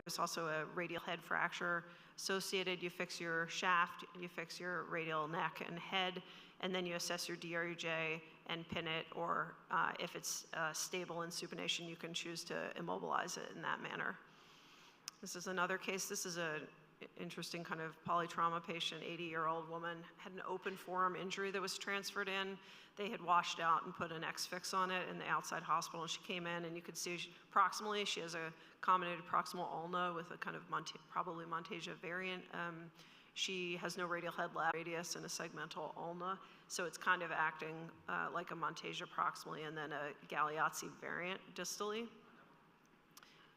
There's also a radial head fracture associated. You fix your shaft, you fix your radial neck and head, and then you assess your DRUJ and pin it, or if it's stable in supination, you can choose to immobilize it in that manner. This is another case. This is an interesting kind of polytrauma patient, 80-year-old woman, had an open forearm injury that was transferred in. They had washed out and put an X-fix on it in the outside hospital, and she came in, and you could see proximally she has a comminuted proximal ulna with a kind of probably Montesia variant. She has no radial head radius and a segmental ulna, so it's kind of acting like a Montesia proximally and then a Galeazzi variant distally,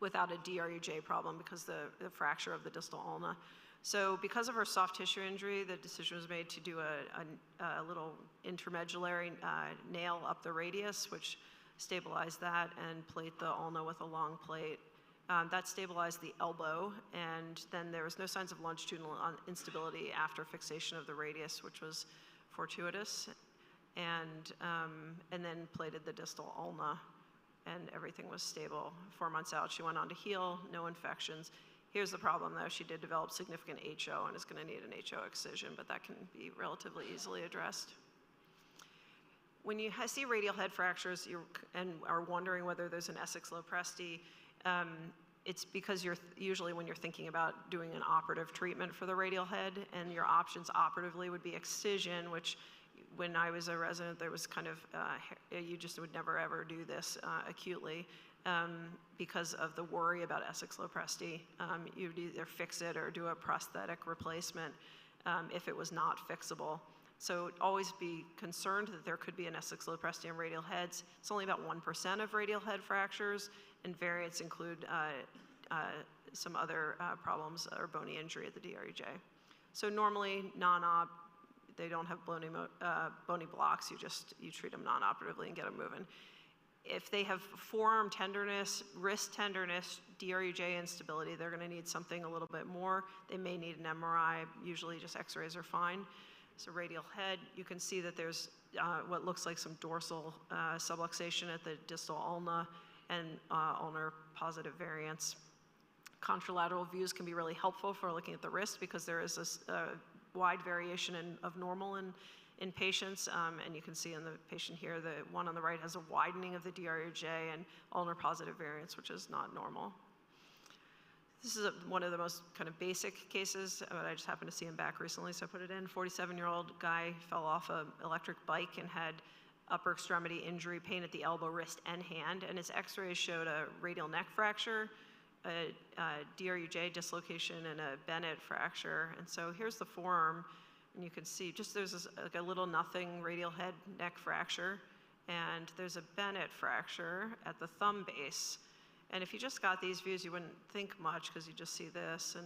without a DRUJ problem because the fracture of the distal ulna. So because of her soft tissue injury, the decision was made to do a little intermedullary nail up the radius, which stabilized that, and plate the ulna with a long plate. That stabilized the elbow, and then there was no signs of longitudinal instability after fixation of the radius, which was fortuitous, and then plated the distal ulna, and everything was stable. 4 months out, she went on to heal, no infections. Here's the problem though, she did develop significant HO and is gonna need an HO excision, but that can be relatively easily addressed. When you see radial head fractures and are wondering whether there's an Essex-Lopresti, it's because usually when you're thinking about doing an operative treatment for the radial head, and your options operatively would be excision, which when I was a resident, there was kind of, you just would never ever do this acutely because of the worry about Essex-Lopresti. You'd either fix it or do a prosthetic replacement if it was not fixable. So always be concerned that there could be an Essex-Lopresti in radial heads. It's only about 1% of radial head fractures, and variants include some other problems or bony injury at the DRUJ. So normally non-op, they don't have bony blocks, you treat them non-operatively and get them moving. If they have forearm tenderness, wrist tenderness, DRUJ instability, they're gonna need something a little bit more. They may need an MRI, usually just x-rays are fine. So radial head, you can see that there's what looks like some dorsal subluxation at the distal ulna and ulnar positive variants. Contralateral views can be really helpful for looking at the wrist because there is a wide variation of normal in patients, and you can see in the patient here, the one on the right has a widening of the DRUJ and ulnar positive variants, which is not normal. This is one of the most kind of basic cases, but I just happened to see him back recently, so I put it in. 47-year-old guy fell off an electric bike and had upper extremity injury, pain at the elbow, wrist, and hand, and his x-rays showed a radial neck fracture, a DRUJ dislocation, and a Bennett fracture. And so here's the forearm, and you can see just there's like a little nothing radial head neck fracture, and there's a Bennett fracture at the thumb base. And if you just got these views, you wouldn't think much because you just see this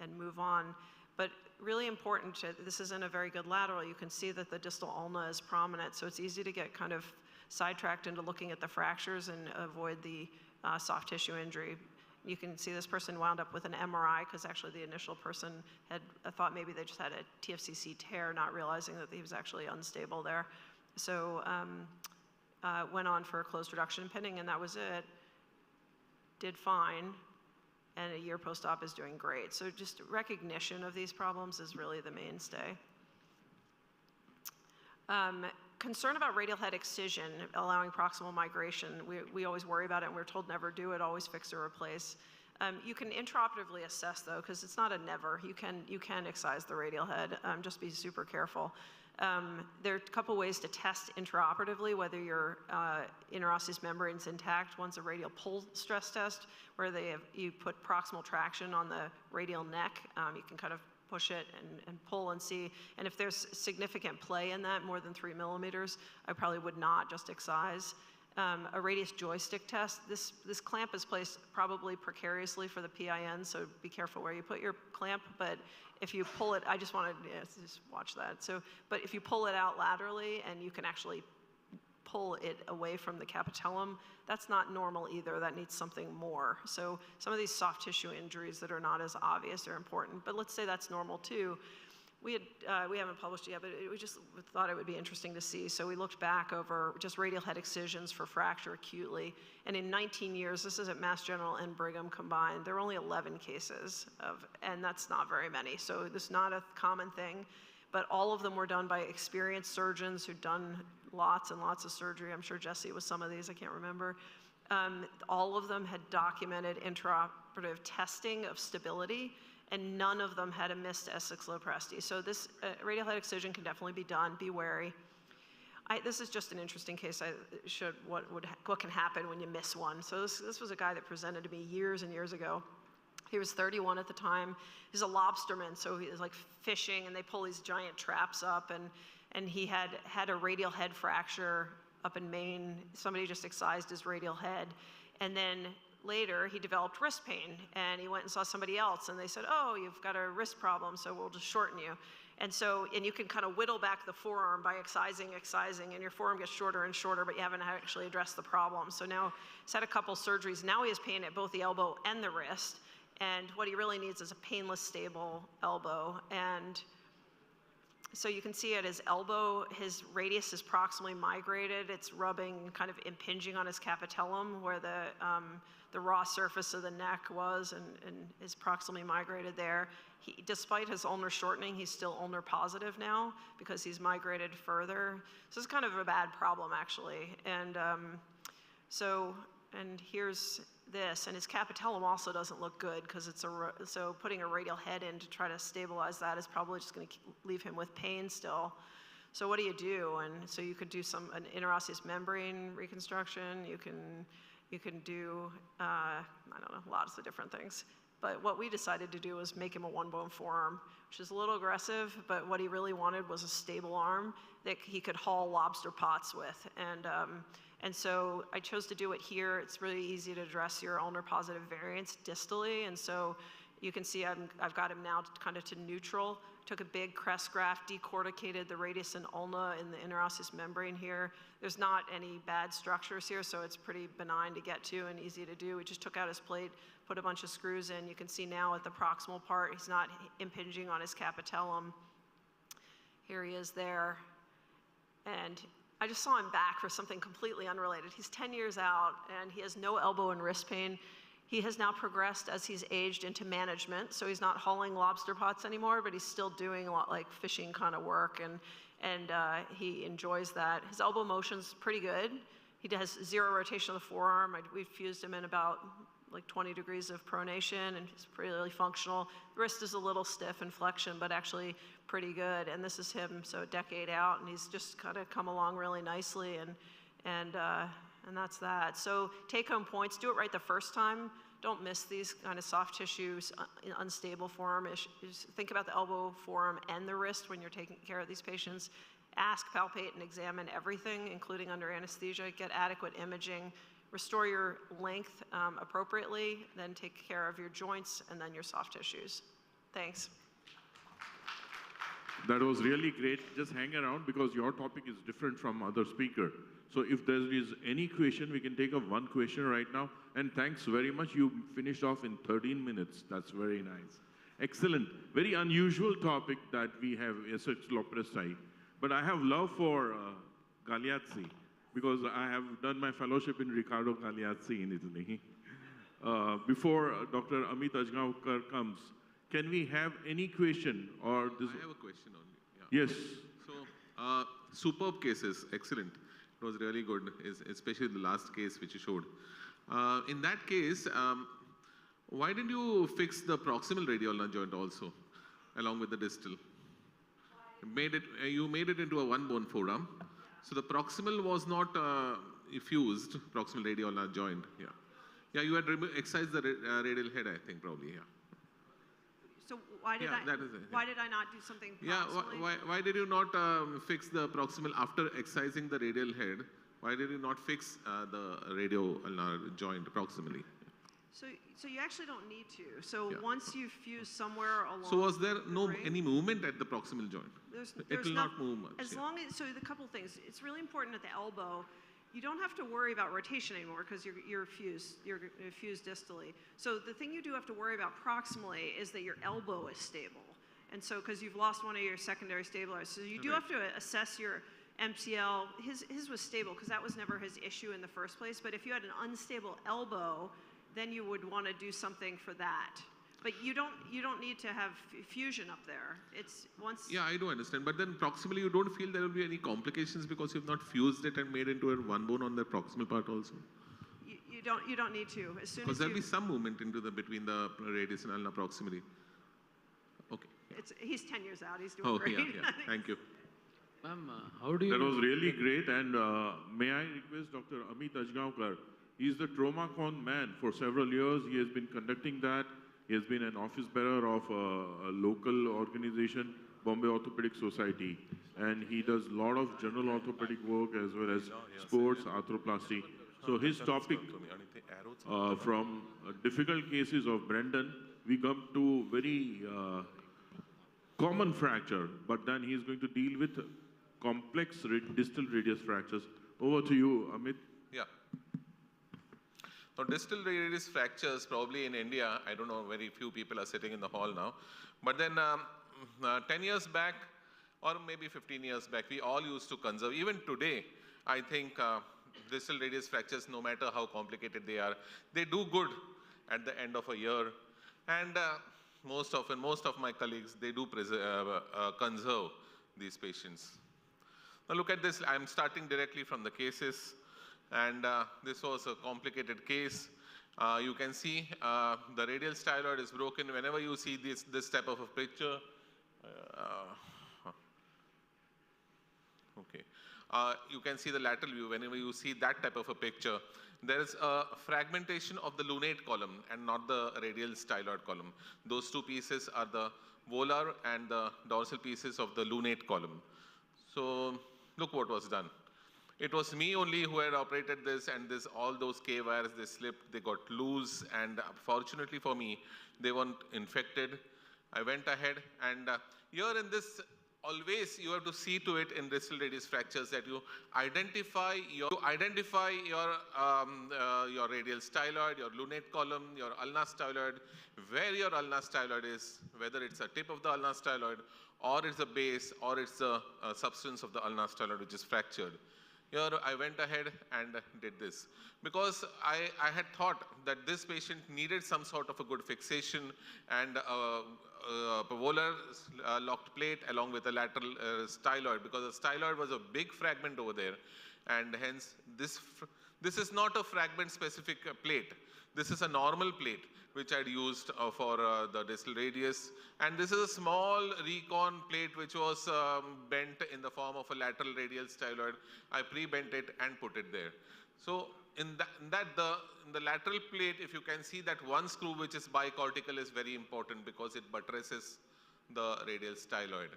and move on. But really important, this isn't a very good lateral. You can see that the distal ulna is prominent, so it's easy to get kind of sidetracked into looking at the fractures and avoid the soft tissue injury. You can see this person wound up with an MRI because actually the initial person had thought maybe they just had a TFCC tear, not realizing that he was actually unstable there. So went on for a closed reduction pinning, and that was it. Did fine, and a year post-op is doing great. So just recognition of these problems is really the mainstay. Concern about radial head excision, allowing proximal migration. We always worry about it, and we're told never do it, always fix or replace. You can intraoperatively assess though, because it's not a never. You can excise the radial head, just be super careful. There are a couple ways to test intraoperatively whether your interosseous membrane's intact. One's a radial pull stress test, where you put proximal traction on the radial neck. You can kind of push it and pull and see. And if there's significant play in that, more than 3 millimeters, I probably would not just excise. A radius joystick test. This clamp is placed probably precariously for the PIN, so be careful where you put your clamp, but if you pull it, I just wanted to just watch that. So, but if you pull it out laterally and you can actually pull it away from the capitellum, that's not normal either. That needs something more. So some of these soft tissue injuries that are not as obvious are important, but let's say that's normal too. We haven't published it yet, but we just thought it would be interesting to see. So we looked back over just radial head excisions for fracture acutely. And in 19 years, this is at Mass General and Brigham combined, there are only 11 cases and that's not very many. So this is not a common thing, but all of them were done by experienced surgeons who'd done lots and lots of surgery. I'm sure Jesse was some of these, I can't remember. All of them had documented intraoperative testing of stability, and none of them had a missed S6 lopresti. So this radial head excision can definitely be done. Be wary. This is just an interesting case. I showed what can happen when you miss one. So this was a guy that presented to me years and years ago. He was 31 at the time. He's a lobsterman, so he was like fishing, and they pull these giant traps up, and he had a radial head fracture up in Maine. Somebody just excised his radial head, and then later, he developed wrist pain, and he went and saw somebody else, and they said, oh, you've got a wrist problem, so we'll just shorten you. And you can kind of whittle back the forearm by excising, and your forearm gets shorter and shorter, but you haven't actually addressed the problem. So now he's had a couple surgeries. Now he has pain at both the elbow and the wrist, and what he really needs is a painless, stable elbow. And so you can see at his elbow, his radius is proximally migrated. It's rubbing, kind of impinging on his capitellum, where the raw surface of the neck was, and is proximally migrated there. Despite his ulnar shortening, he's still ulnar positive now because he's migrated further. So it's kind of a bad problem, actually. And and here's this, and his capitellum also doesn't look good because so putting a radial head in to try to stabilize that is probably just going to leave him with pain still. So what do you do? And so you could do an interosseous membrane reconstruction. You can do, I don't know, lots of different things. But what we decided to do was make him a one-bone forearm, which is a little aggressive, but what he really wanted was a stable arm that he could haul lobster pots with. And so I chose to do it here. It's really easy to address your ulnar positive variants distally. And so you can see I've got him now kind of to neutral. Took a big crest graft, decorticated the radius and ulna in the interosseous membrane here. There's not any bad structures here, so it's pretty benign to get to and easy to do. We just took out his plate, put a bunch of screws in. You can see now at the proximal part, he's not impinging on his capitellum. Here he is there. And I just saw him back for something completely unrelated. He's 10 years out, and he has no elbow and wrist pain. He has now progressed as he's aged into management, so he's not hauling lobster pots anymore, but he's still doing a lot like fishing kind of work, and he enjoys that. His elbow motion's pretty good. He has zero rotation of the forearm. We've fused him in about like 20 degrees of pronation, and he's really functional. The wrist is a little stiff in flexion, but actually pretty good. And this is him, so a decade out, and he's just kind of come along really nicely, and that's that. So take-home points, do it right the first time. Don't miss these kind of soft tissues, unstable forearm issues. Think about the elbow, forearm, and the wrist when you're taking care of these patients. Ask, palpate, and examine everything, including under anesthesia. Get adequate imaging. Restore your length appropriately, then take care of your joints and then your soft tissues. Thanks. That was really great. Just hang around because your topic is different from other speaker. So if there is any question, we can take up one question right now. And thanks very much. You finished off in 13 minutes. That's very nice. Excellent. Very unusual topic that we have, S6 lopresti. But I have love for Gagliazzi, because I have done my fellowship in Riccardo Gagliazzi in Italy. Before Dr. Amit Ajgaonkar comes, can we have any question or this? I have a question only. Yeah. Yes. So, superb cases, excellent. It was really good, especially the last case which you showed. In that case, why didn't you fix the proximal radial joint also, along with the distal? You made it into a one-bone forearm. So the proximal was not fused, proximal radial joint. Yeah, yeah. You had excised the radial head, I think, probably. Yeah. So why did I not do something proximally? Yeah. Why did you not fix the proximal after excising the radial head? Why did you not fix the radial joint proximally? So you actually don't need to. So once you fuse somewhere along. So was there any movement at the proximal joint? It will not move much. As long as, so the couple things. It's really important at the elbow. You don't have to worry about rotation anymore because you're fused distally. So the thing you do have to worry about proximally is that your elbow is stable. And so, because you've lost one of your secondary stabilizers. So you do have to assess your MCL. His was stable because that was never his issue in the first place. But if you had an unstable elbow, then you would want to do something for that. But you don't need to have fusion up there. It's once. Yeah, I do understand. But then proximally, you don't feel there will be any complications because you've not fused it and made into a one bone on the proximal part also? You don't need to. As soon as Because there'll be some movement into the between the radius and ulna proximally. Okay. He's 10 years out. He's doing great. Yeah. Thank you. Ma'am, how do you... That was really great, and may I request Dr. Amit Ajgaonkar? He's the TraumaCon man. For several years, he has been conducting that. He has been an office bearer of a local organization, Bombay Orthopedic Society, and he does a lot of general orthopedic work as well as sports, arthroplasty. So his topic, from difficult cases of Brendan, we come to very common fracture, but then he is going to deal with complex distal radius fractures. Over to you, Amit. Yeah. Now, distal radius fractures, probably in India, I don't know, very few people are sitting in the hall now. But then 10 years back, or maybe 15 years back, we all used to conserve. Even today, I think distal radius fractures, no matter how complicated they are, they do good at the end of a year. And most of my colleagues, they do conserve these patients. Now look at this. I'm starting directly from the cases. And this was a complicated case. You can see the radial styloid is broken. Whenever you see this type of a picture, you can see the lateral view. Whenever you see that type of a picture, there is a fragmentation of the lunate column and not the radial styloid column. Those two pieces are the volar and the dorsal pieces of the lunate column. So look what was done. It was me only who had operated this, and all those K-wires, they slipped, they got loose, and fortunately for me, they weren't infected. I went ahead, and here in this, always you have to see to it in distal radius fractures that you identify your radial styloid, your lunate column, your ulnar styloid, where your ulnar styloid is, whether it's a tip of the ulnar styloid, or it's a base, or it's a substance of the ulnar styloid which is fractured. Here I went ahead and did this because I had thought that this patient needed some sort of a good fixation and a volar locked plate along with a lateral styloid, because the styloid was a big fragment over there, and hence this is not a fragment specific plate. This is a normal plate which I'd used for the distal radius, and this is a small recon plate which was bent in the form of a lateral radial styloid. I pre-bent it and put it there. So in the lateral plate, if you can see that one screw which is bicortical is very important because it buttresses the radial styloid.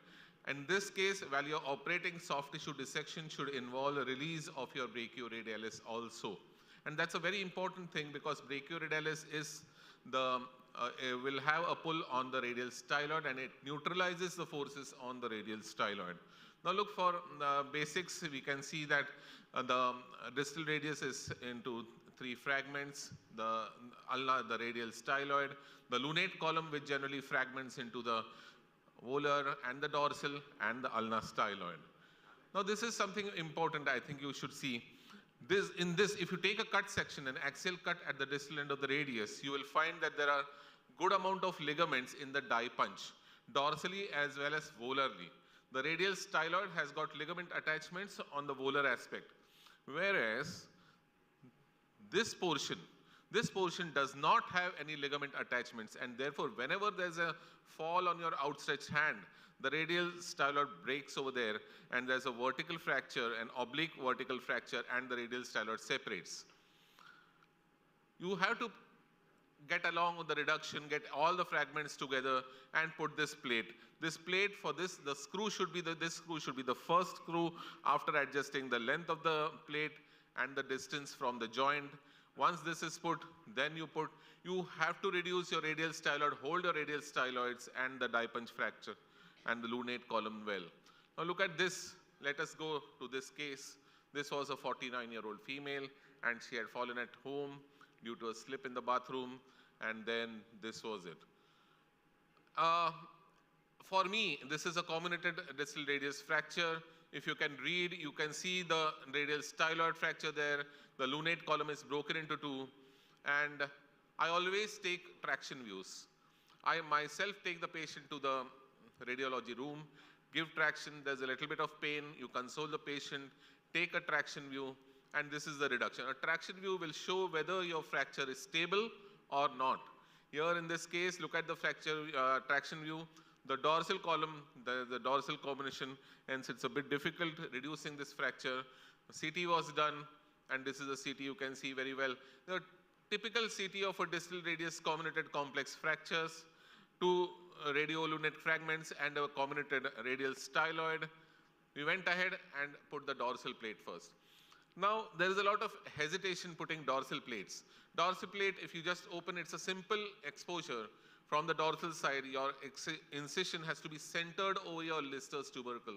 In this case, while you're operating, soft tissue dissection should involve a release of your brachioradialis also. And that's a very important thing because brachioradialis is will have a pull on the radial styloid, and it neutralizes the forces on the radial styloid. Now look for the basics. We can see that the distal radius is into 3 fragments: the ulnar, the radial styloid, the lunate column, which generally fragments into the volar and the dorsal, and the ulnar styloid. Now this is something important I think you should see. If you take a cut section, an axial cut at the distal end of the radius, you will find that there are good amount of ligaments in the die punch, dorsally as well as volarly. The radial styloid has got ligament attachments on the volar aspect, whereas this portion does not have any ligament attachments, and therefore whenever there's a fall on your outstretched hand, the radial styloid breaks over there, and there's a vertical fracture, an oblique vertical fracture, and the radial styloid separates. You have to get along with the reduction, get all the fragments together, and put this plate. This plate, for this, this screw should be the first screw after adjusting the length of the plate and the distance from the joint. Once this is put, then you have to reduce your radial styloid, hold your radial styloids and the die punch fracture and the lunate column well. Now look at this. Let us go to this case. This was a 49-year-old female, and she had fallen at home due to a slip in the bathroom, and then this was it. For me, this is a comminuted distal radius fracture. If you can read, you can see the radial styloid fracture there. The lunate column is broken into two. And I always take traction views. I myself take the patient to the radiology room, give traction, there's a little bit of pain, you console the patient, take a traction view, and this is the reduction. A traction view will show whether your fracture is stable or not. Here in this case, look at the fracture traction view. The dorsal column, the dorsal combination, hence it's a bit difficult reducing this fracture. CT was done, and this is the CT you can see very well. The typical CT of a distal radius comminuted complex fractures, two radiolunate fragments and a comminuted radial styloid. We went ahead and put the dorsal plate first. Now, there is a lot of hesitation putting dorsal plates. Dorsal plate, if you just open, it's a simple exposure. From the dorsal side, your incision has to be centered over your Lister's tubercle.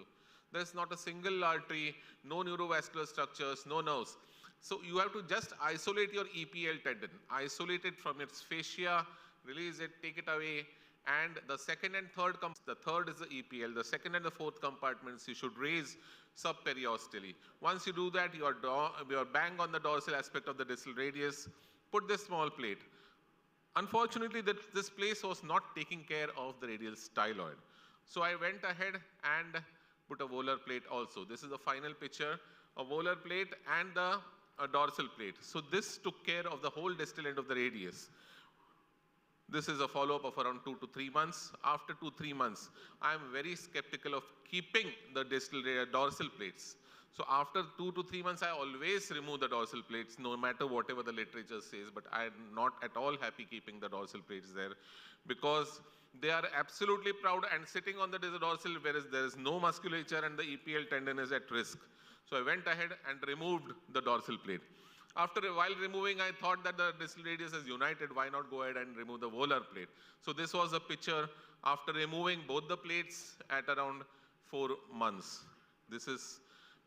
There's not a single artery, no neurovascular structures, no nerves. So you have to just isolate your EPL tendon, isolate it from its fascia, release it, take it away, and the second and third, the third is the EPL, the second and the fourth compartments you should raise subperiosteally. Once you do that, you are bang on the dorsal aspect of the distal radius. Put this small plate. Unfortunately, this place was not taking care of the radial styloid. So I went ahead and put a volar plate also. This is the final picture, a volar plate and a dorsal plate. So this took care of the whole distal end of the radius. This is a follow-up of around 2 to 3 months. After 2 to 3 months, I am very skeptical of keeping the dorsal plates. So after 2 to 3 months, I always remove the dorsal plates, no matter whatever the literature says, but I am not at all happy keeping the dorsal plates there because they are absolutely proud and sitting on the dorsal, whereas there is no musculature and the EPL tendon is at risk. So I went ahead and removed the dorsal plate. While removing, I thought that the distal radius is united. Why not go ahead and remove the volar plate? So this was a picture after removing both the plates at around 4 months. This is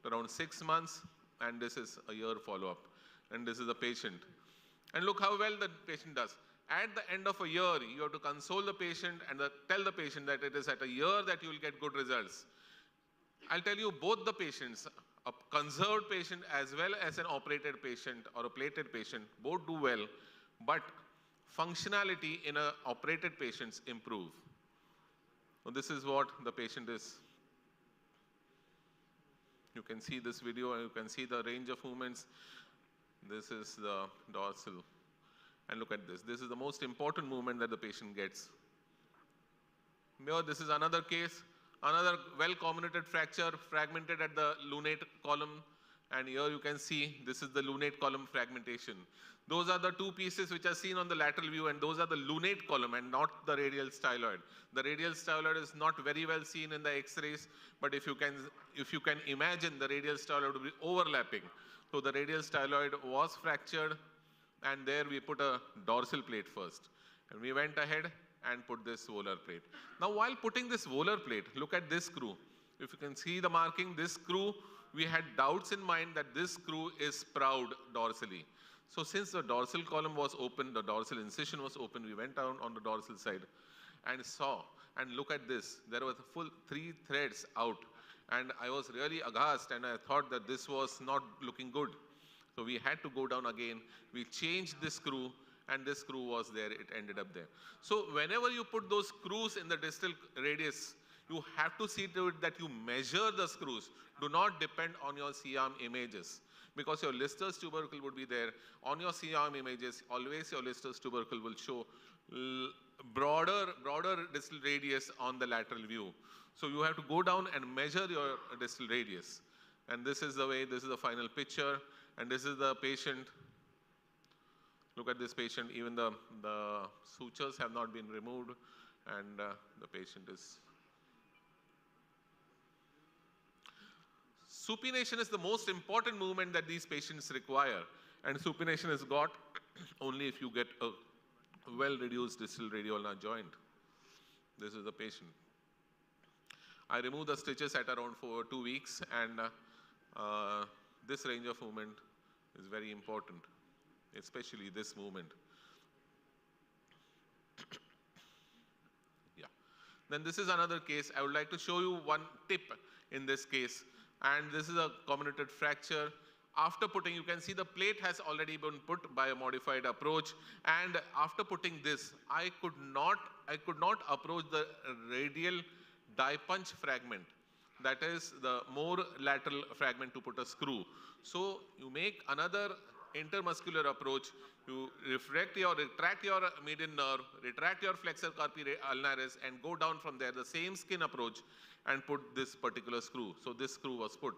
around 6 months, and this is a year follow-up. And this is the patient. And look how well the patient does. At the end of a year, you have to console the patient and tell the patient that it is at a year that you will get good results. I'll tell you, both the patients, a conserved patient as well as an operated patient or a plated patient, both do well, but functionality in operated patients improve. So this is what the patient is. You can see this video, and you can see the range of movements. This is the dorsal. And look at this. This is the most important movement that the patient gets. Here, this is another case. Another well-comminuted fracture, fragmented at the lunate column. And here you can see this is the lunate column fragmentation. Those are the two pieces which are seen on the lateral view, and those are the lunate column and not the radial styloid. The radial styloid is not very well seen in the X-rays, but if you can imagine, the radial styloid will be overlapping. So the radial styloid was fractured, and there we put a dorsal plate first. And we went ahead and put this volar plate. Now, while putting this volar plate, look at this screw. If you can see the marking, this screw, we had doubts in mind that this screw is proud dorsally. So since the dorsal column was open, the dorsal incision was open, we went down on the dorsal side and saw, and look at this, there were the full 3 threads out. And I was really aghast, and I thought that this was not looking good. So we had to go down again. We changed this screw, and this screw was there, it ended up there. So whenever you put those screws in the distal radius, you have to see to it that you measure the screws. Do not depend on your C-arm images, because your Lister's tubercle would be there. On your C-arm images, always your Lister's tubercle will show broader distal radius on the lateral view. So you have to go down and measure your distal radius. And this is the way, this is the final picture, and this is the patient. Look at this patient, even the sutures have not been removed, and the patient is. Supination is the most important movement that these patients require, and supination is got only if you get a well-reduced distal radioulnar joint. This is the patient. I removed the stitches at around 2 weeks, and this range of movement is very important, especially this movement. Yeah. Then this is another case. I would like to show you one tip in this case. And this is a comminuted fracture. After putting, you can see the plate has already been put by a modified approach. And after putting this, I could not approach the radial die punch fragment. That is the more lateral fragment to put a screw. So you make another intermuscular approach. You retract your median nerve, retract your flexor carpi ulnaris, and go down from there, the same skin approach, and put this particular screw. So this screw was put.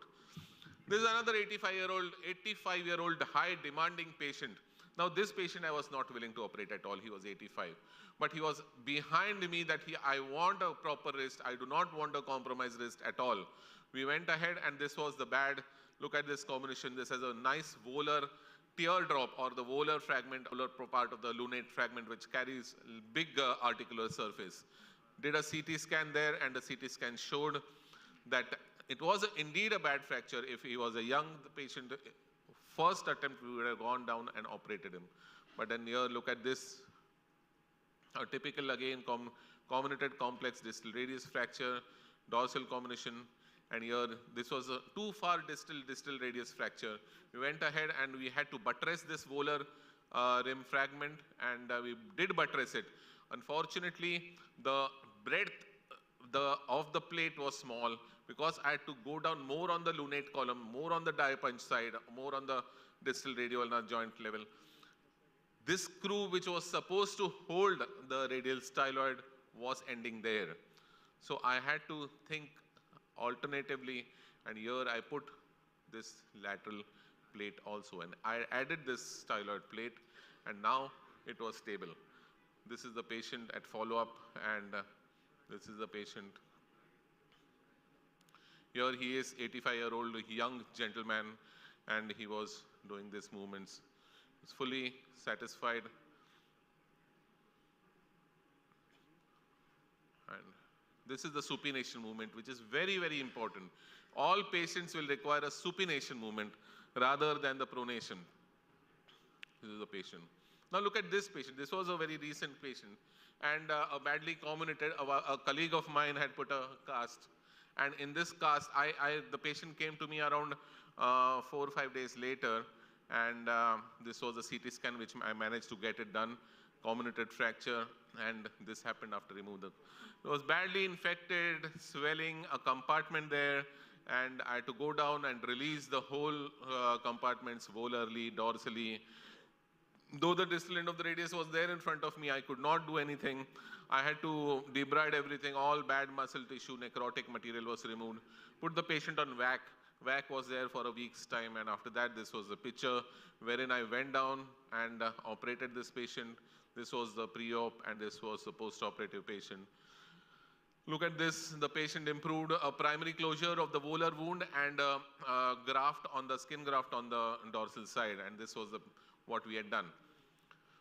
This is another 85-year-old high demanding patient. Now this patient I was not willing to operate at all. He was 85. But he was behind me that I want a proper wrist. I do not want a compromised wrist at all. We went ahead and this was the bad. Look at this combination. This has a nice volar teardrop or the volar fragment, volar part of the lunate fragment which carries big articular surface. Did a CT scan there and the CT scan showed that it was indeed a bad fracture. If he was a young patient, first attempt we would have gone down and operated him. But then here, look at this, a typical again comminuted complex distal radius fracture, dorsal combination, and here this was a too far distal radius fracture. We went ahead and we had to buttress this volar rim fragment, and we did buttress it. Unfortunately, the breadth of the plate was small because I had to go down more on the lunate column, more on the die punch side, more on the distal radioulnar joint level. This screw which was supposed to hold the radial styloid was ending there. So I had to think alternatively, and here I put this lateral plate also, and I added this styloid plate, and now it was stable. This is the patient at follow-up, and this is the patient. Here he is, 85-year-old young gentleman, and he was doing these movements. He's fully satisfied. And this is the supination movement, which is very, very important. All patients will require a supination movement rather than the pronation. This is the patient. Now look at this patient. This was a very recent patient, and a badly comminuted, a colleague of mine had put a cast. And in this cast, the patient came to me around 4 or 5 days later, and this was a CT scan which I managed to get it done, comminuted fracture, and this happened after removal. It was badly infected, swelling, a compartment there, and I had to go down and release the whole compartments volarly, dorsally. Though the distal end of the radius was there in front of me, I could not do anything. I had to debride everything. All bad muscle tissue, necrotic material was removed. Put the patient on VAC. VAC was there for a week's time, and after that, this was the picture wherein I went down and operated this patient. This was the pre-op, and this was the post-operative patient. Look at this. The patient improved a primary closure of the volar wound and graft on the skin graft on the dorsal side, and this was what we had done.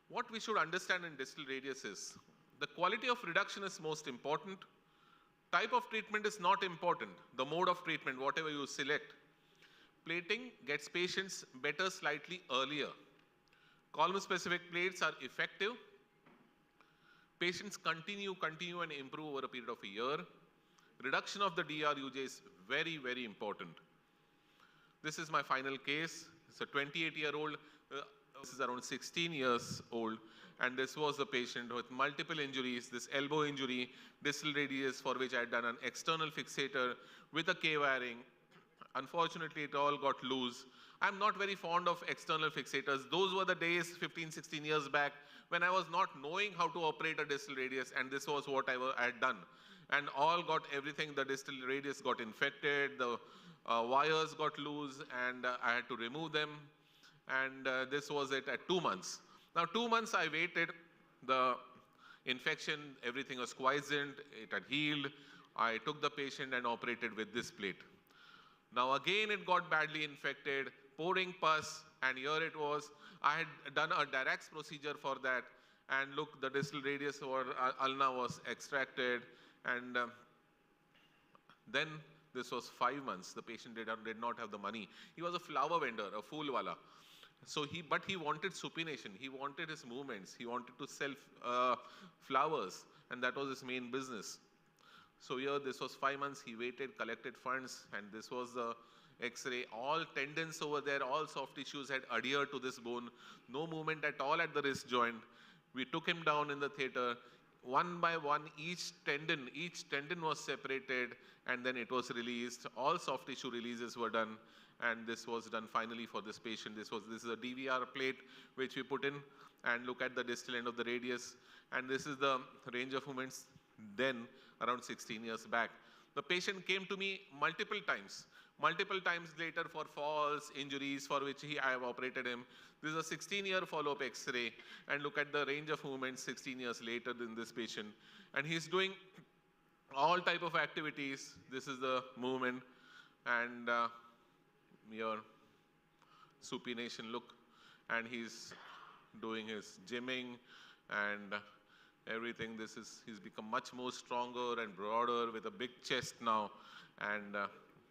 What we should understand in distal radius is the quality of reduction is most important. Type of treatment is not important. The mode of treatment, whatever you select. Plating gets patients better slightly earlier. Column-specific plates are effective. Patients continue and improve over a period of a year. Reduction of the DRUJ is very, very important. This is my final case. It's a 28-year-old. This is around 16 years old, and this was a patient with multiple injuries, this elbow injury, distal radius for which I had done an external fixator with a K-wiring. Unfortunately, it all got loose. I'm not very fond of external fixators. Those were the days 15, 16 years back when I was not knowing how to operate a distal radius, and this was what I had done. And everything, the distal radius got infected, the wires got loose, and I had to remove them. And this was it at 2 months. Now 2 months I waited, the infection, everything was quiescent, it had healed. I took the patient and operated with this plate. Now again it got badly infected, pouring pus, and here it was. I had done a Dirac procedure for that, and look, the distal radius or ulna was extracted, and then this was 5 months. The patient did not have the money. He was a flower vendor, a fool wala. So but he wanted supination. He wanted his movements. He wanted to sell flowers, and that was his main business. So here, this was 5 months. He waited, collected funds, and this was the X-ray. All tendons over there, all soft tissues had adhered to this bone. No movement at all at the wrist joint. We took him down in the theater. One by one, each tendon was separated, and then it was released. All soft tissue releases were done, and this was done finally for this patient. This is a DVR plate which we put in, and look at the distal end of the radius. And this is the range of movements then, around 16 years back. The patient came to me multiple times later for falls, injuries for which I have operated him. This is a 16-year follow-up X-ray, and look at the range of movements 16 years later in this patient. And he's doing all type of activities. This is the movement, and your supination look, and he's doing his gymming and everything. He's become much more stronger and broader with a big chest now, and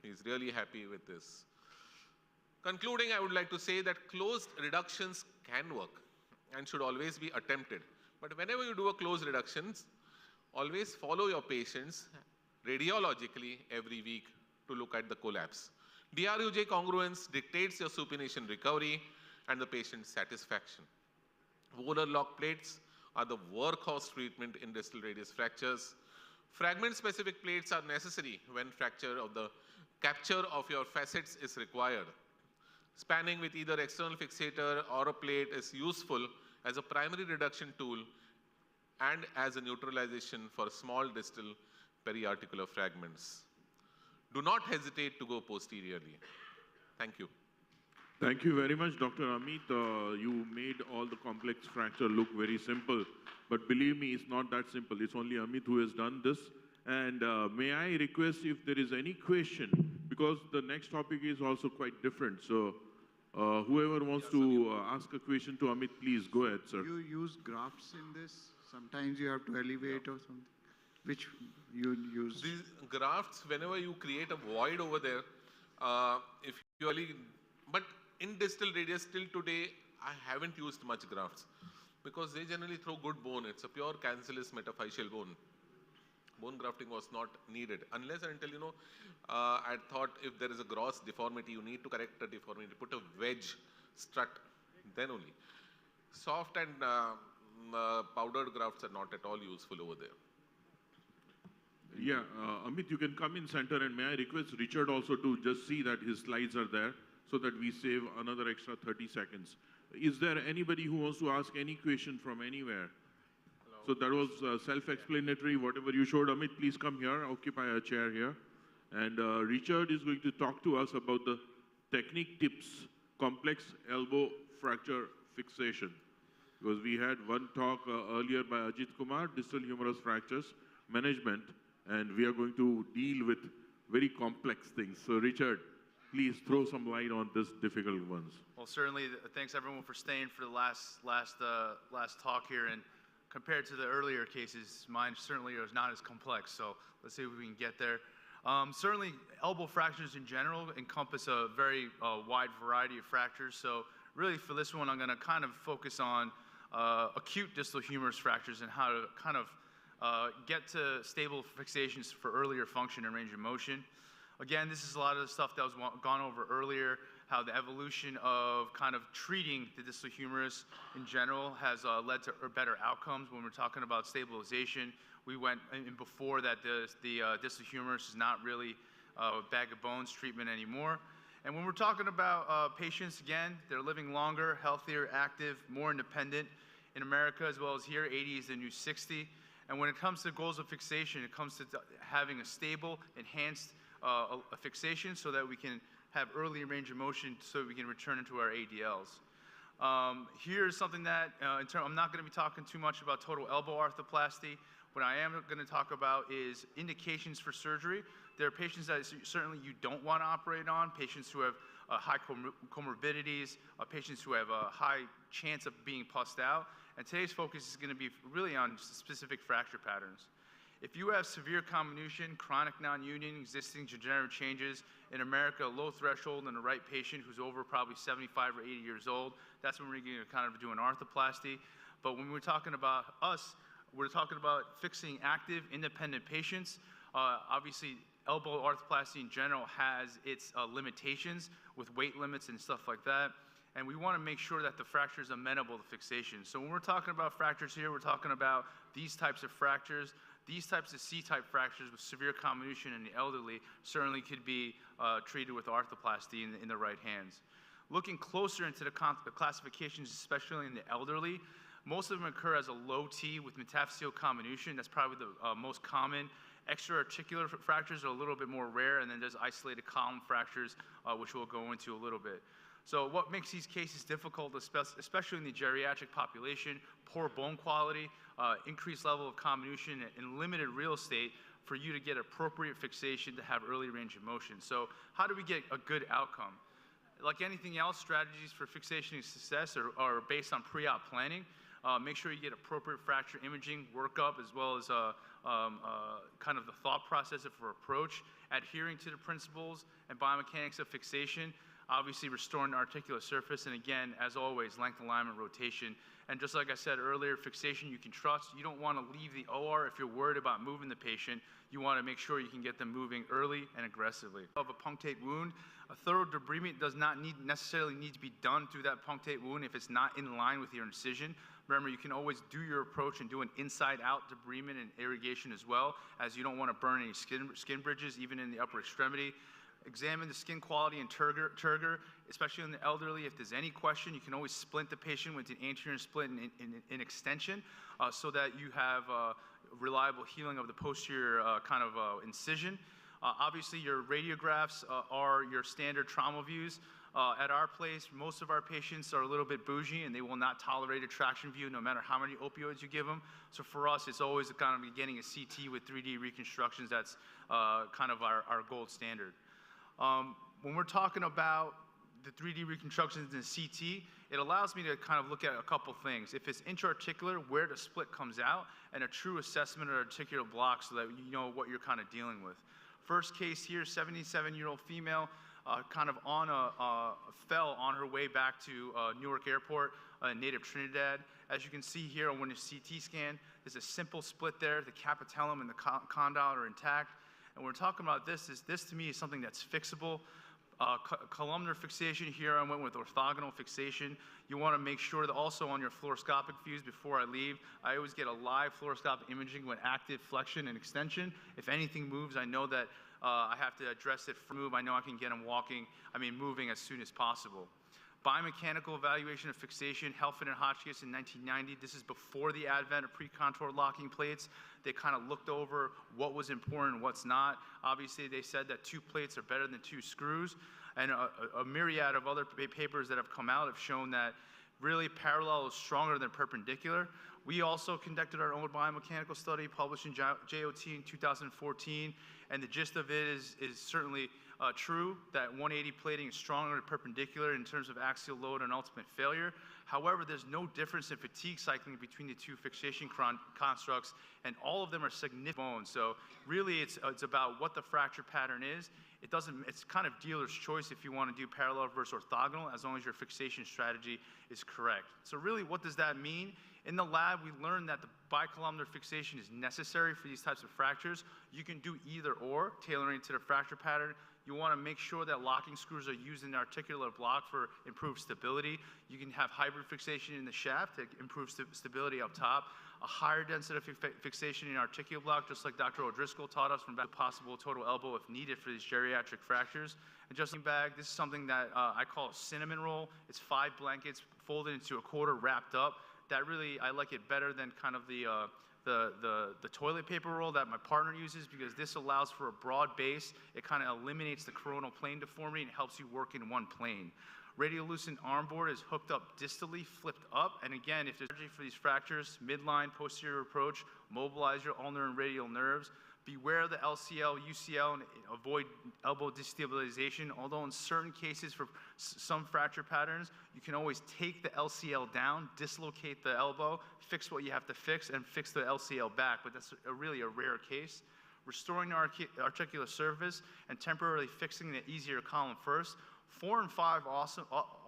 he's really happy with this. Concluding, I would like to say that closed reductions can work and should always be attempted. But whenever you do a closed reductions, always follow your patients radiologically every week to look at the collapse. DRUJ congruence dictates your supination recovery and the patient's satisfaction. Volar lock plates are the workhorse treatment in distal radius fractures. Fragment-specific plates are necessary when capture of your facets is required. Spanning with either external fixator or a plate is useful as a primary reduction tool and as a neutralization for small distal periarticular fragments. Do not hesitate to go posteriorly. Thank you. Thank you very much, Dr. Amit. You made all the complex fracture look very simple. But believe me, it's not that simple. It's only Amit who has done this. And may I request if there is any question, because the next topic is also quite different. So whoever wants to ask a question to Amit, please go ahead, sir. You use grafts in this? Sometimes you have to elevate or something. Which you use? These grafts, whenever you create a void over there, if you really, but in distal radius till today, I haven't used much grafts because they generally throw good bone. It's a pure cancellous metaphyseal bone. Bone grafting was not needed unless and until, I thought if there is a gross deformity, you need to correct the deformity, put a wedge strut, then only. Soft and powdered grafts are not at all useful over there. Yeah, Amit, you can come in center, and may I request Richard also to just see that his slides are there so that we save another extra 30 seconds. Is there anybody who wants to ask any question from anywhere? So that was self-explanatory, whatever you showed. Amit, please come here, occupy a chair here. And Richard is going to talk to us about the technique tips, complex elbow fracture fixation. Because we had one talk earlier by Ajit Kumar, distal humerus fractures management, and we are going to deal with very complex things. So Richard, please throw some light on this difficult ones. Well, certainly, thanks everyone for staying for the last talk here. And compared to the earlier cases, mine certainly is not as complex. So let's see if we can get there. Certainly, elbow fractures in general encompass a very wide variety of fractures. So really, for this one, I'm going to kind of focus on acute distal humerus fractures and how to kind of get to stable fixations for earlier function and range of motion. Again, this is a lot of the stuff that was gone over earlier, how the evolution of kind of treating the distal humerus in general has led to better outcomes when we're talking about stabilization. We went in before that the distal humerus is not really a bag of bones treatment anymore. And when we're talking about patients, again, they're living longer, healthier, active, more independent. In America as well as here, 80 is the new 60. And when it comes to goals of fixation, it comes to having a stable, enhanced a fixation so that we can have early range of motion so we can return into our ADLs. Here's something that, I'm not going to be talking too much about total elbow arthroplasty. What I am going to talk about is indications for surgery. There are patients that certainly you don't want to operate on, patients who have high comorbidities, patients who have a high chance of being pussed out. And today's focus is going to be really on specific fracture patterns. If you have severe comminution, chronic non-union, existing degenerative changes, in America, a low threshold in the right patient who's over probably 75 or 80 years old, that's when we're going to kind of do an arthroplasty. But when we're talking about us, we're talking about fixing active, independent patients. Obviously, elbow arthroplasty in general has its limitations with weight limits and stuff like that. And we want to make sure that the fracture is amenable to fixation. So when we're talking about fractures here, we're talking about these types of fractures. These types of C-type fractures with severe comminution in the elderly certainly could be treated with arthroplasty in the right hands. Looking closer into the classifications, especially in the elderly, most of them occur as a low T with metaphyseal comminution. That's probably the most common. Extra-articular fractures are a little bit more rare, and then there's isolated column fractures, which we'll go into a little bit. So what makes these cases difficult, especially in the geriatric population, poor bone quality, increased level of comminution, and limited real estate for you to get appropriate fixation to have early range of motion. So how do we get a good outcome? Like anything else, strategies for fixation and success are based on pre-op planning. Make sure you get appropriate fracture imaging, workup, as well as kind of the thought process of our approach, adhering to the principles and biomechanics of fixation, obviously restoring the articular surface, and again, as always, length, alignment, rotation. And just like I said earlier, fixation you can trust. You don't want to leave the OR if you're worried about moving the patient. You want to make sure you can get them moving early and aggressively. Of a punctate wound, a thorough debridement does not necessarily need to be done through that punctate wound if it's not in line with your incision. Remember, you can always do your approach and do an inside-out debridement and irrigation as well, as you don't want to burn any skin bridges, even in the upper extremity. Examine the skin quality and turgor, especially in the elderly. If there's any question, you can always splint the patient with an anterior split in extension so that you have reliable healing of the posterior incision. Obviously, your radiographs are your standard trauma views. At our place, most of our patients are a little bit bougie and they will not tolerate a traction view no matter how many opioids you give them. So for us, it's always kind of getting a CT with 3D reconstructions. That's kind of our gold standard. When we're talking about the 3D reconstructions in CT, it allows me to kind of look at a couple things. If it's intra-articular, where the split comes out, and a true assessment of articular block so that you know what you're kind of dealing with. First case here, 77-year-old female, kind of fell on her way back to Newark Airport, native Trinidad. As you can see here on the CT scan, there's a simple split there. The capitellum and the condyle are intact. And we're talking about this to me is something that's fixable. Columnar fixation here, I went with orthogonal fixation. You want to make sure that also on your fluoroscopic views before I leave, I always get a live fluoroscopic imaging when active flexion and extension. If anything moves, I know that I have to address it for move. I know I can get them moving as soon as possible. Biomechanical evaluation of fixation, Helfand and Hotchkiss in 1990. This is before the advent of pre-contour locking plates. They kind of looked over what was important and what's not. Obviously, they said that 2 plates are better than 2 screws. And a myriad of other papers that have come out have shown that really parallel is stronger than perpendicular. We also conducted our own biomechanical study published in JOT in 2014. And the gist of it is certainly true that 180 plating is stronger than perpendicular in terms of axial load and ultimate failure. However, there's no difference in fatigue cycling between the 2 fixation constructs, and all of them are significant bones. So really, it's about what the fracture pattern is. It's kind of dealer's choice if you want to do parallel versus orthogonal, as long as your fixation strategy is correct. So really, what does that mean? In the lab, we learned that the bicolumnar fixation is necessary for these types of fractures. You can do either or, tailoring to the fracture pattern. You want to make sure that locking screws are used in the articular block for improved stability. You can have hybrid fixation in the shaft to improve stability up top. A higher density of fixation in articular block, just like Dr. O'Driscoll taught us from possible total elbow if needed for these geriatric fractures. Adjusting bag, this is something that I call a cinnamon roll. It's 5 blankets folded into a quarter, wrapped up. That really, I like it better than kind of the toilet paper roll that my partner uses, because this allows for a broad base. It kind of eliminates the coronal plane deformity and helps you work in one plane. Radiolucent arm board is hooked up distally, flipped up. And again, if there's surgery for these fractures, midline, posterior approach, mobilize your ulnar and radial nerves. Beware of the LCL, UCL, and avoid elbow destabilization. Although in certain cases for some fracture patterns, you can always take the LCL down, dislocate the elbow, fix what you have to fix, and fix the LCL back. But that's really a rare case. Restoring the articular surface and temporarily fixing the easier column first. 4 and 5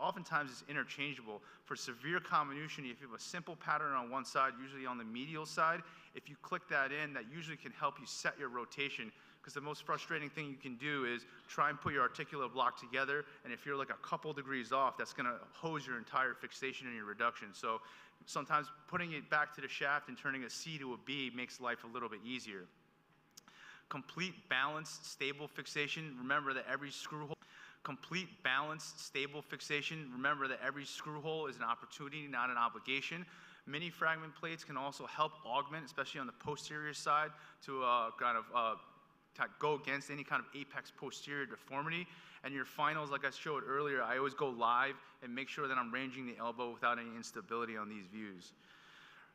oftentimes is interchangeable. For severe comminution, if you have a simple pattern on one side, usually on the medial side, If you click that in, that usually can help you set your rotation, because the most frustrating thing you can do is try and put your articular block together, and if you're like a couple degrees off, that's going to hose your entire fixation and your reduction. So sometimes putting it back to the shaft and turning a C to a B makes life a little bit easier. Complete balanced, stable fixation. Remember that every screw hole Complete, balanced, stable fixation. Remember that every screw hole is an opportunity, not an obligation. Mini fragment plates can also help augment, especially on the posterior side, to go against any kind of apex posterior deformity. And your finals, like I showed earlier, I always go live and make sure that I'm ranging the elbow without any instability on these views.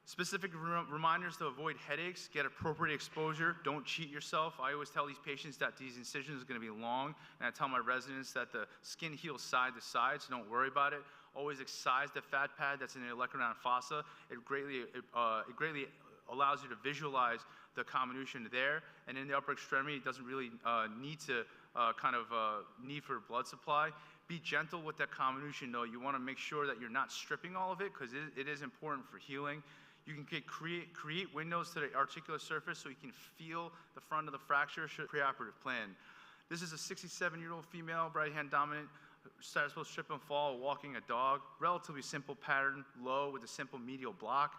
Specific reminders to avoid headaches, get appropriate exposure, don't cheat yourself. I always tell these patients that these incisions are going to be long, and I tell my residents that the skin heals side to side, so don't worry about it. Always excise the fat pad that's in the olecranon fossa. It greatly allows you to visualize the comminution there, and in the upper extremity, it doesn't really need for blood supply. Be gentle with that comminution, though. You want to make sure that you're not stripping all of it, because it is important for healing. You can create windows to the articular surface so you can feel the front of the fracture. Preoperative plan. This is a 67-year-old female, right hand dominant, status post trip and fall, walking a dog. Relatively simple pattern, low with a simple medial block.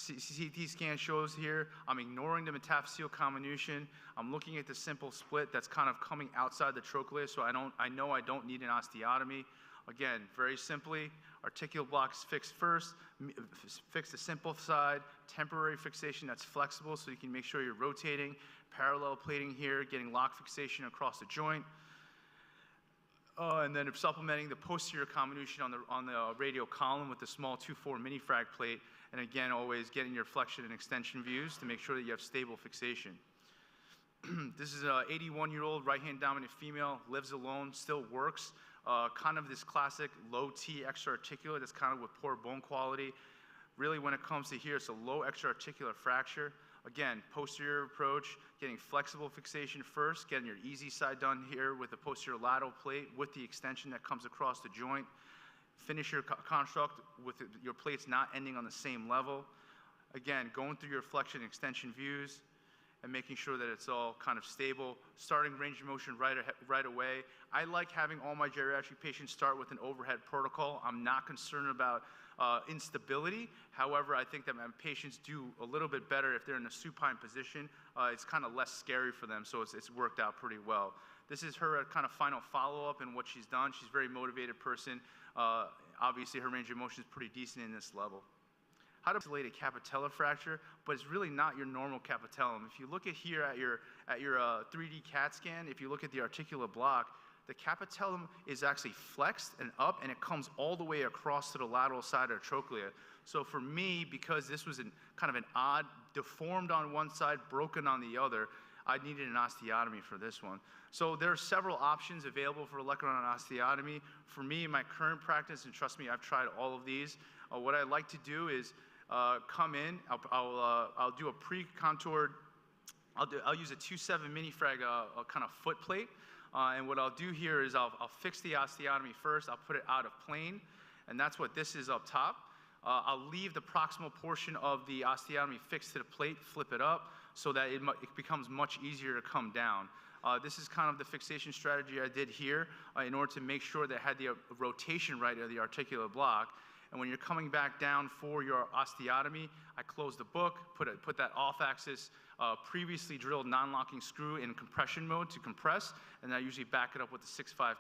CT scan shows here, I'm ignoring the metaphyseal comminution. I'm looking at the simple split that's kind of coming outside the trochlea, so I know I don't need an osteotomy. Again, very simply, articular blocks fixed first, fix the simple side, temporary fixation that's flexible so you can make sure you're rotating, parallel plating here, getting lock fixation across the joint. And then supplementing the posterior comminution on the radial column with the small 2-4 mini frag plate. And again, always getting your flexion and extension views to make sure that you have stable fixation. This is an 81-year-old right-hand dominant female, lives alone, still works. Kind of this classic low T extra-articular that's kind of with poor bone quality. Really, when it comes to here, it's a low extra-articular fracture. Again, posterior approach, getting flexible fixation first, getting your easy side done here with the posterior lateral plate with the extension that comes across the joint. Finish your construct with your plates not ending on the same level. Again, going through your flexion and extension views and making sure that it's all kind of stable. Starting range of motion right away. I like having all my geriatric patients start with an overhead protocol. I'm not concerned about instability. However, I think that my patients do a little bit better if they're in a supine position. It's kind of less scary for them, so it's worked out pretty well. This is her kind of final follow-up and what she's done. She's a very motivated person. Obviously, her range of motion is pretty decent in this level. How to isolate a capitellar fracture, but it's really not your normal capitellum. If you look at here at your 3D CAT scan, if you look at the articular block, the capitellum is actually flexed and up, and it comes all the way across to the lateral side of the trochlea. So for me, because this was kind of an odd, deformed on one side, broken on the other, I needed an osteotomy for this one. So there are several options available for olecranon osteotomy. For me, in my current practice, and trust me, I've tried all of these, what I like to do is come in, I'll do a pre-contoured, I'll use a 2-7 mini frag kind of foot plate. And what I'll do here is I'll fix the osteotomy first. I'll put it out of plane, and that's what this is up top. I'll leave the proximal portion of the osteotomy fixed to the plate, flip it up, so that it becomes much easier to come down. This is kind of the fixation strategy I did here in order to make sure that I had the rotation right of the articular block. And when you're coming back down for your osteotomy, I close the book, put that off-axis previously drilled non-locking screw in compression mode to compress, and I usually back it up with the 6.5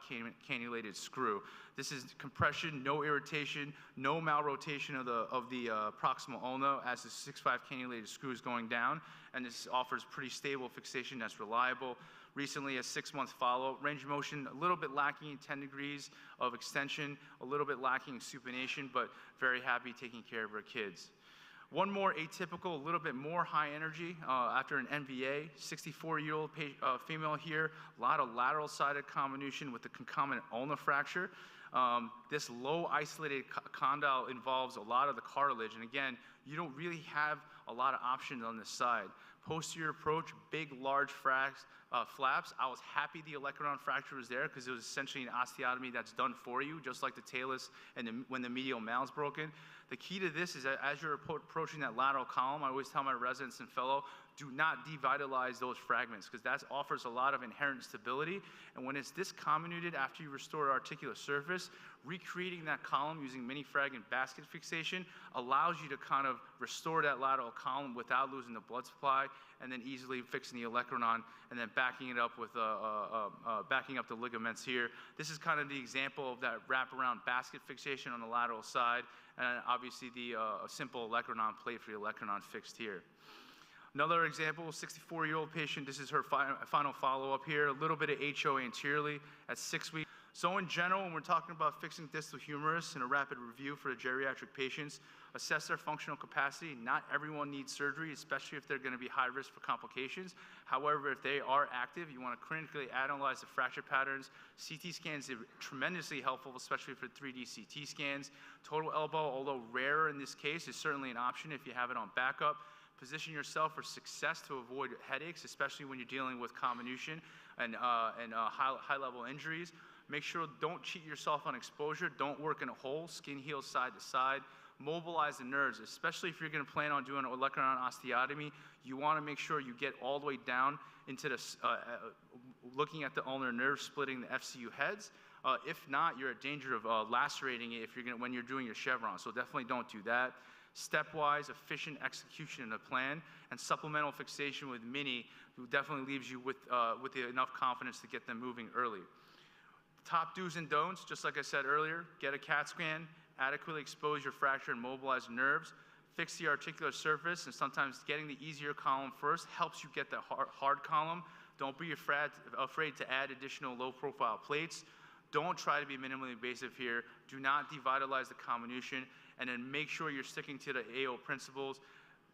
cannulated screw. This is compression, no irritation, no malrotation of the proximal ulna as the 6.5 cannulated screw is going down, and this offers pretty stable fixation that's reliable. Recently, a 6-month follow-up. Range of motion a little bit lacking in 10 degrees of extension, a little bit lacking in supination, but very happy taking care of our kids. One more atypical, a little bit more high energy after an NVA, 64-year-old female here, a lot of lateral-sided comminution with the concomitant ulna fracture. This low isolated condyle involves a lot of the cartilage, and again, you don't really have a lot of options on this side. Posterior approach, big, large fracs, flaps. I was happy the olecranon fracture was there because it was essentially an osteotomy that's done for you, just like the talus and when the medial malleus is broken. The key to this is that as you're approaching that lateral column, I always tell my residents and fellow, do not devitalize those fragments because that offers a lot of inherent stability. And when it's discomminuted after you restore articular surface, recreating that column using mini fragment basket fixation allows you to kind of restore that lateral column without losing the blood supply, and then easily fixing the olecranon and then backing it up with backing up the ligaments here. This is kind of the example of that wraparound basket fixation on the lateral side, and obviously the simple olecranon plate for the olecranon fixed here. Another example, 64-year-old patient, this is her final follow-up here, a little bit of HO anteriorly at 6 weeks. So in general, when we're talking about fixing distal humerus in a rapid review for the geriatric patients, assess their functional capacity. Not everyone needs surgery, especially if they're going to be high risk for complications. However, if they are active, you want to clinically analyze the fracture patterns. CT scans are tremendously helpful, especially for 3D CT scans. Total elbow, although rarer in this case, is certainly an option if you have it on backup. Position yourself for success to avoid headaches, especially when you're dealing with comminution and high-level injuries. Make sure don't cheat yourself on exposure. Don't work in a hole. Skin heals side to side. Mobilize the nerves, especially if you're going to plan on doing an olecranon osteotomy. You want to make sure you get all the way down into the looking at the ulnar nerve, splitting the FCU heads. If not, you're at danger of lacerating it when you're doing your chevron. So definitely don't do that. Stepwise, efficient execution of the plan, and supplemental fixation with mini definitely leaves you with enough confidence to get them moving early. Top do's and don'ts, just like I said earlier, get a CAT scan, adequately expose your fracture and mobilize nerves, fix the articular surface, and sometimes getting the easier column first helps you get the hard column. Don't be afraid to add additional low-profile plates. Don't try to be minimally invasive here. Do not devitalize the comminution, and then make sure you're sticking to the AO principles,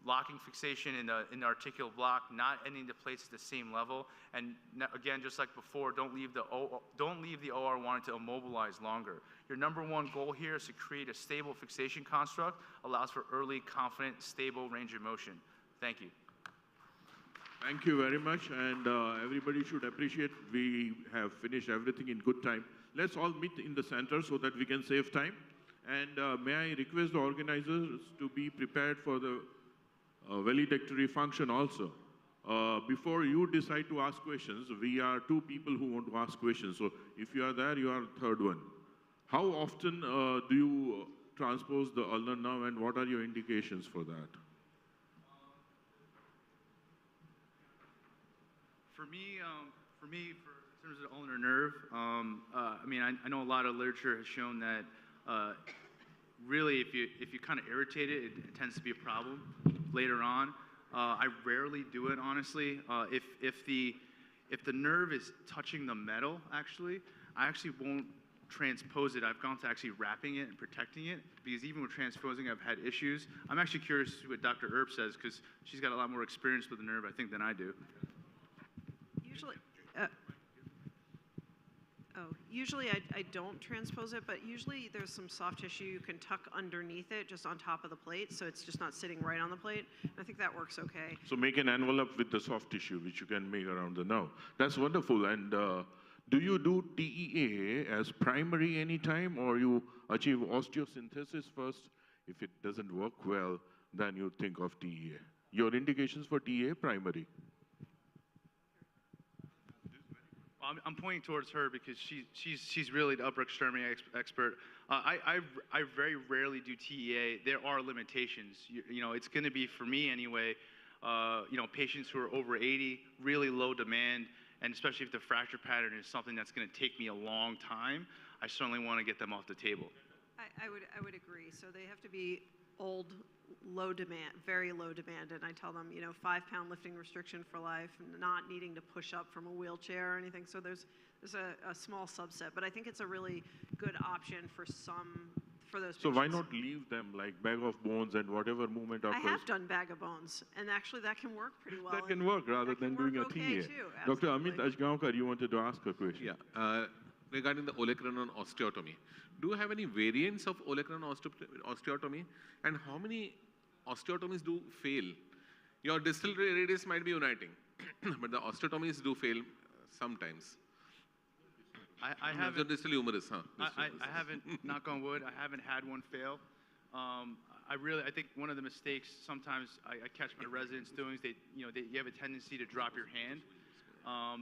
locking fixation in the articular block, not ending the plates at the same level, and again, just like before, don't leave the OR wanting to immobilize longer. Your number one goal here is to create a stable fixation construct, allows for early, confident, stable range of motion. Thank you. Thank you very much, and everybody should appreciate we have finished everything in good time. Let's all meet in the center so that we can save time. And may I request the organizers to be prepared for the valedictory function also. Before you decide to ask questions, we are two people who want to ask questions. So if you are there, you are the third one. How often do you transpose the ulnar nerve, and what are your indications for that? For me, in terms of the ulnar nerve, I mean, I know a lot of literature has shown that really, if you kind of irritate it, it tends to be a problem later on. I rarely do it, honestly. If the nerve is touching the metal, actually, I actually won't transpose it. I've gone to actually wrapping it and protecting it, because even with transposing, I've had issues. I'm actually curious to see what Dr. Earp says, because she's got a lot more experience with the nerve, I think, than I do. Usually I don't transpose it, but usually there's some soft tissue you can tuck underneath it, just on top of the plate, so it's just not sitting right on the plate. I think that works okay. So make an envelope with the soft tissue, which you can make around the nerve. That's wonderful. And do you do TEA as primary anytime, or you achieve osteosynthesis first? If it doesn't work well, then you think of TEA. Your indications for TEA, primary. I'm pointing towards her because she's really the upper extremity expert. I very rarely do TEA. There are limitations. You know, it's going to be, for me anyway, you know, patients who are over 80, really low demand, and especially if the fracture pattern is something that's going to take me a long time, I certainly want to get them off the table. I would agree. So they have to be old, low demand, very low demand, and I tell them, you know, 5-pound lifting restriction for life, not needing to push up from a wheelchair or anything. So there's a small subset, but I think it's a really good option for those patients. So why not leave them like bag of bones and whatever movement occurs? I have done bag of bones, and actually that can work pretty well. That can work rather than doing a TEA. Dr. Amit Ajgaonkar, you wanted to ask a question. Yeah. Regarding the olecranon osteotomy, do you have any variants of olecranon osteotomy, and how many osteotomies do fail? Your distal radius might be uniting, but the osteotomies do fail sometimes. I The haven't, distal humerus, huh? I haven't, knock on wood, I haven't had one fail. I think one of the mistakes sometimes I catch my residents doing is you have a tendency to drop your hand.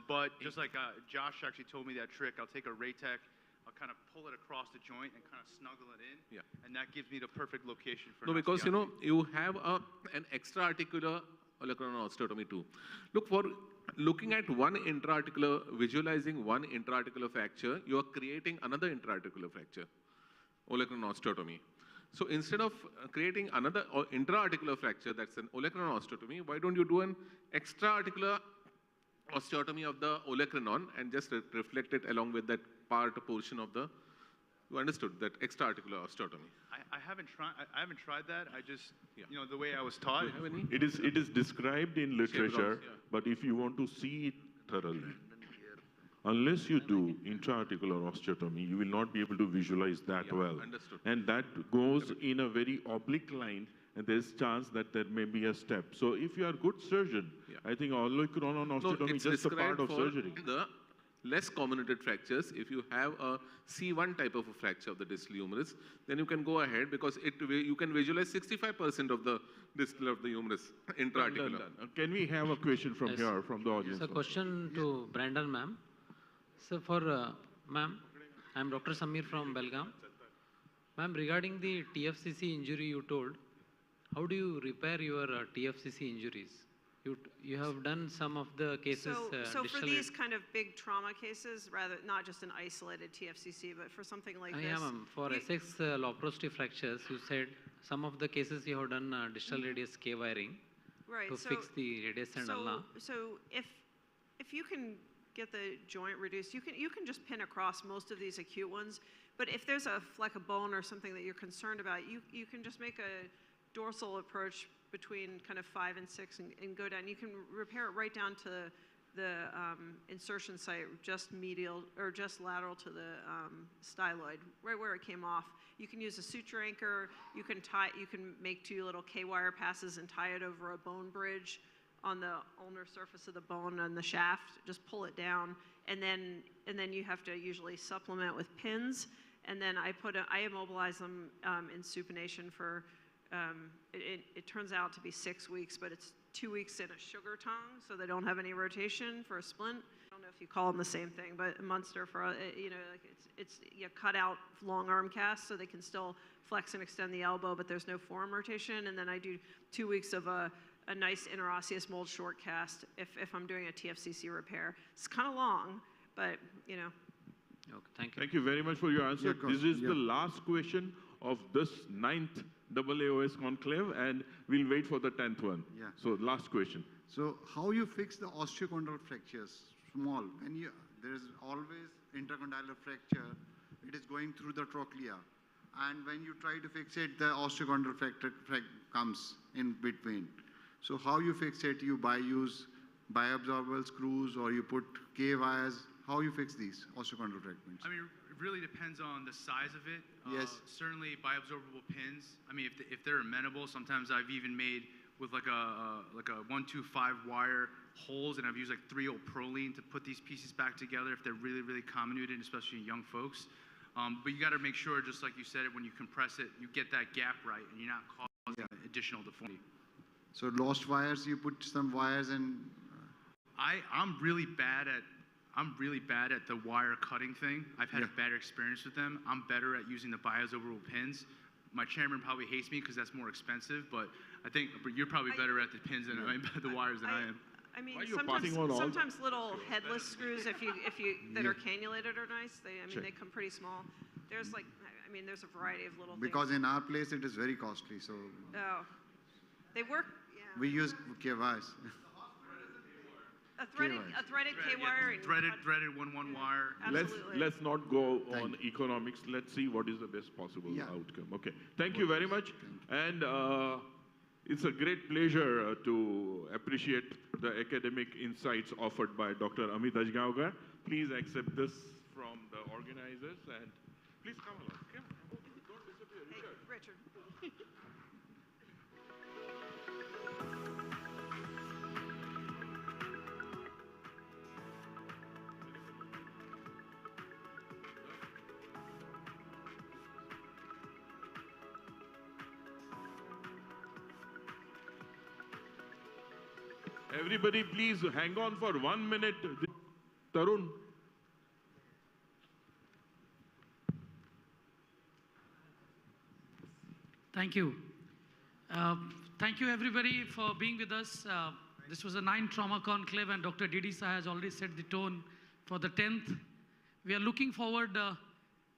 But just like Josh actually told me that trick, I'll take a Raytech, I'll kind of pull it across the joint and kind of snuggle it in. Yeah. And that gives me the perfect location for No, an because osteotomy. you have an extra-articular olecranon osteotomy too. Looking at one intra-articular, visualizing one intra-articular fracture, you are creating another intra-articular fracture, olecranon osteotomy. So instead of creating another intra-articular fracture, that's an olecranon osteotomy, why don't you do an extra-articular osteotomy of the olecranon and just reflect it along with that portion of the, you understood, that extra-articular osteotomy. I haven't tried that. I just, Yeah. the way I was taught. Do you have any? It is described in literature, yeah. but if you want to see it thoroughly, unless you do intra-articular osteotomy, you will not be able to visualize that Yeah, well. understood. And that goes in a very oblique line, and there's chance that there may be a step. So if you are a good surgeon, Yeah. I think olecranon osteotomy is just a part of for surgery. the less comminuted fractures. If you have a C1 type of a fracture of the distal humerus, then you can go ahead because you can visualize 65% of the distal of the humerus intra-articular. Can we have a question from Yes. here, from the audience? So question to Brandon, ma'am. So for, ma'am, I'm Dr. Samir from Belgaum. Ma'am, regarding the TFCC injury you told, how do you repair your TFCC injuries? You have done some of the cases. So for these kind of big trauma cases, rather not just an isolated TFCC, but for something like this. Yeah, ma'am. For you- Essex low prostate fractures, you said some of the cases you have done distal radius K wiring Right, to so. fix the radius and ulna. So if you can get the joint reduced, you can just pin across most of these acute ones. But if there's a fleck of bone or something that you're concerned about, you can just make a dorsal approach between kind of 5 and 6 and go down. You can repair it right down to the insertion site, just medial or just lateral to the styloid, right where it came off. You can use a suture anchor. You can make 2 little K-wire passes and tie it over a bone bridge on the ulnar surface of the bone and the shaft. Just pull it down, and then you have to usually supplement with pins. And then I immobilize them in supination for. It turns out to be 6 weeks, but it's 2 weeks in a sugar tongue, so they don't have any rotation for a splint. I don't know if you call them the same thing, but Munster for you cut out long arm casts so they can still flex and extend the elbow, but there's no forearm rotation. And then I do 2 weeks of a nice interosseous mold short cast if I'm doing a TFCC repair. It's kind of long, but Okay, thank you. Thank you very much for your answer. Yeah, of course. This is Yeah. the last question of this 9th AAOS conclave, and we'll wait for the 10th one. Yeah. So last question. So how you fix the osteochondral fractures, small, and there is always intercondylar fracture, it is going through the trochlea. And when you try to fix it, the osteochondral fracture comes in between. So how you fix it? You use bioabsorbable screws, or you put K-wires. How you fix these osteochondral fragments? I mean, it really depends on the size of it. Yes. Certainly, bioabsorbable pins. I mean, if they're amenable, sometimes I've even made with like a 125 wire holes, and I've used like 3-O-proline to put these pieces back together if they're really, really comminuted, especially in young folks. But you got to make sure, just like you said, when you compress it, you get that gap right, and you're not causing additional deformity. So lost wires, you put some wires and I'm really bad at the wire cutting thing. I've had a bad experience with them. I'm better at using the bioabsorbable pins. My chairman probably hates me because that's more expensive, but I think you're probably better at the pins than the wires than I am. I mean, Why are you passing on all- sometimes little headless screws, if you that are cannulated, are nice. They come pretty small. There's there's a variety of little because things. in our place it is very costly. So Oh, they work. Yeah. we use K-wires. A threaded K-wire. and Threaded cut- 1-1 wire. Absolutely. Let's not go Thank on economics. Let's see what is the best possible Yeah. outcome. Okay. Thank you very much. And it's a great pleasure to appreciate the academic insights offered by Dr. Amit Ajgaonkar. Please accept this from the organizers, and please come along. Don't disappear. Hey, Richard. Everybody, please hang on for 1 minute. Tarun. Thank you. Thank you, everybody, for being with us. This was a 9 trauma conclave, and Dr. Didisa has already set the tone for the 10th. We are looking forward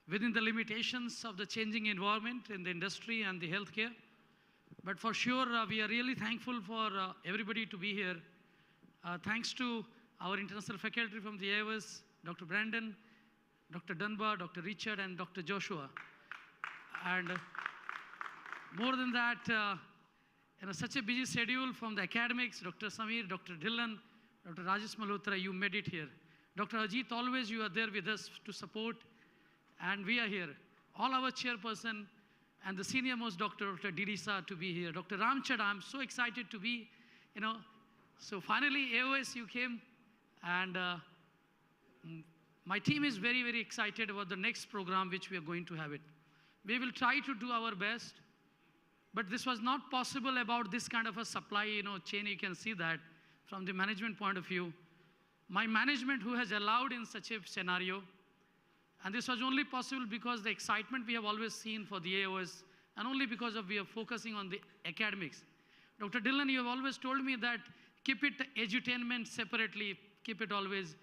within the limitations of the changing environment in the industry and the healthcare. But for sure, we are really thankful for everybody to be here. Thanks to our international faculty from the AAOS, Dr. Brandon, Dr. Dunbar, Dr. Richard, and Dr. Joshua. And more than that, such a busy schedule from the academics, Dr. Samir, Dr. Dhillon, Dr. Rajesh Malhotra, you made it here. Dr. Ajit, always you are there with us to support, and we are here. All our chairperson and the senior most Dr. Didisa to be here. Dr. Ramchad, I'm so excited to be, so finally AAOS you came, and my team is very, very excited about the next program which we are going to have it. We will try to do our best. But this was not possible about this kind of a supply, chain. You can see that from the management point of view. My management who has allowed in such a scenario, and this was only possible because the excitement we have always seen for the AAOS, and only because of we are focusing on the academics. Dr. Dhillon, you have always told me that keep it edutainment separately, keep it always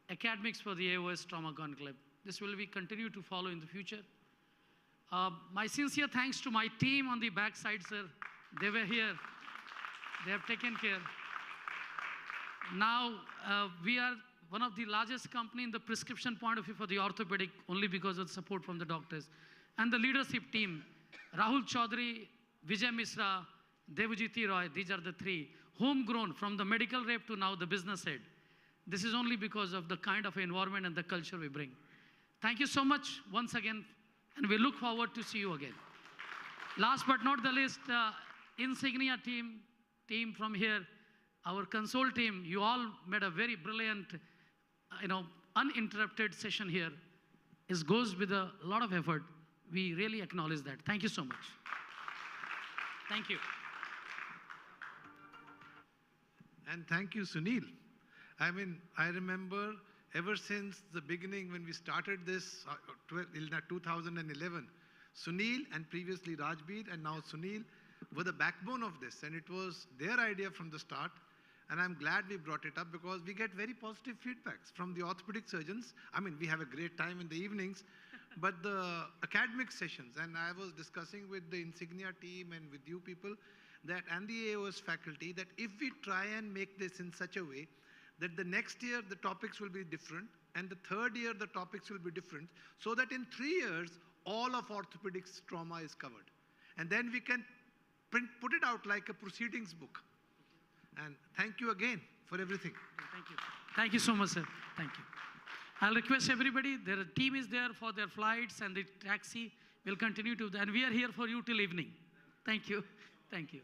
academics for the AAOS Trauma Conclave. This will be continue to follow in the future. My sincere thanks to my team on the backside, sir. They were here. They have taken care. Now, we are one of the largest company in the prescription point of view for the orthopedic, only because of the support from the doctors. And the leadership team, Rahul Chaudhary, Vijay Misra, Devajiti Roy, these are the 3. Homegrown, from the medical rep to now the business head. This is only because of the kind of environment and the culture we bring. Thank you so much once again. And we look forward to see you again. Last but not the least, Insignia team from here, our console team, you all made a very brilliant, uninterrupted session here. It goes with a lot of effort. We really acknowledge that. Thank you so much. Thank you. And thank you, Sunil. I mean, I remember ever since the beginning when we started this in 2011, Sunil and previously Rajbir and now Sunil were the backbone of this, and it was their idea from the start. And I'm glad we brought it up because we get very positive feedbacks from the orthopedic surgeons. I mean, we have a great time in the evenings, but the academic sessions, and I was discussing with the Insignia team and with you people that, and the AAOS faculty, that if we try and make this in such a way that the next year the topics will be different, and the third year the topics will be different, so that in 3 years, all of orthopedics trauma is covered. And then we can put it out like a proceedings book. And thank you again for everything. Thank you. Thank you so much, sir. Thank you. I'll request everybody, their team is there for their flights, and the taxi will continue to, and we are here for you till evening. Thank you. Thank you.